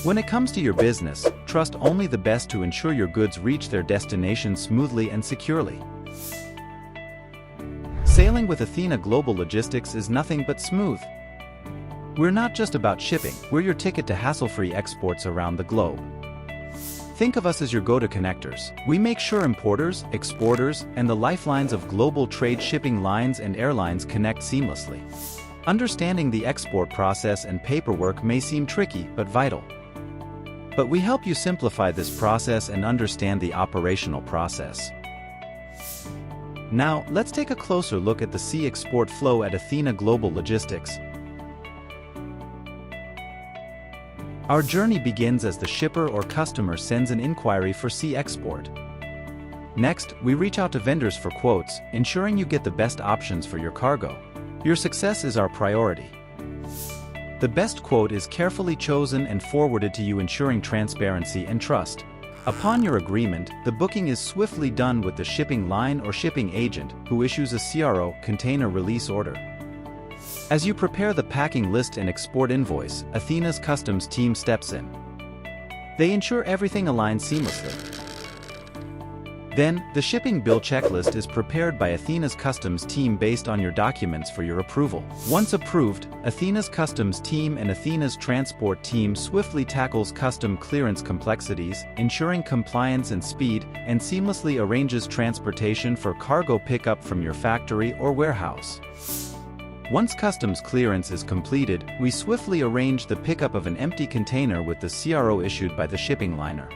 When it comes to your business, trust only the best to ensure your goods reach their destination smoothly and securely. Sailing with Athena Global Logistics is nothing but smooth. We're not just about shipping, we're your ticket to hassle-free exports around the globe. Think of us as your go-to connectors. We make sure importers, exporters, and the lifelines of global trade shipping lines and airlines connect seamlessly. Understanding the export process and paperwork may seem tricky but vital. But we help you simplify this process and understand the operational process. Now, let's take a closer look at the sea export flow at Athena Global Logistics. Our journey begins as the shipper or customer sends an inquiry for sea export. Next, we reach out to vendors for quotes, ensuring you get the best options for your cargo. Your success is our priority. The best quote is carefully chosen and forwarded to you, ensuring transparency and trust. Upon your agreement, the booking is swiftly done with the shipping line or shipping agent, who issues a CRO, container release order. As you prepare the packing list and export invoice, Athena's customs team steps in. They ensure everything aligns seamlessly. Then, the shipping bill checklist is prepared by Athena's customs team based on your documents for your approval. Once approved, Athena's customs team and Athena's transport team swiftly tackles custom clearance complexities, ensuring compliance and speed, and seamlessly arranges transportation for cargo pickup from your factory or warehouse. Once customs clearance is completed, we swiftly arrange the pickup of an empty container with the CRO issued by the shipping liner.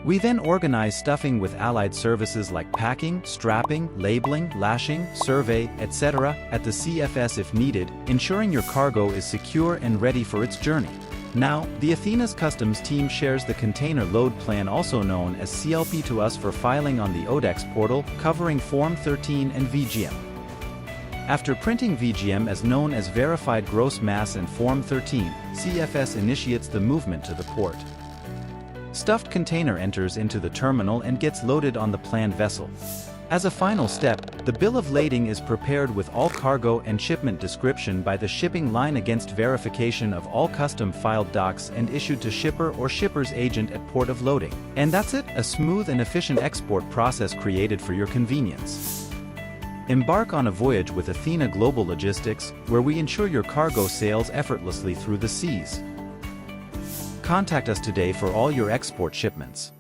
We then organize stuffing with allied services like packing, strapping, labeling, lashing, survey, etc. at the CFS if needed, ensuring your cargo is secure and ready for its journey. Now, the Athena's customs team shares the container load plan, also known as CLP, to us for filing on the ODEX portal, covering Form 13 and VGM. After printing VGM, as known as Verified Gross Mass, and Form 13, CFS initiates the movement to the port. Stuffed container enters into the terminal and gets loaded on the planned vessel. As a final step, the bill of lading is prepared with all cargo and shipment description by the shipping line against verification of all custom filed docs and issued to shipper or shipper's agent at port of loading. And that's it, a smooth and efficient export process created for your convenience. Embark on a voyage with Athena Global Logistics, where we ensure your cargo sails effortlessly through the seas. Contact us today for all your export shipments.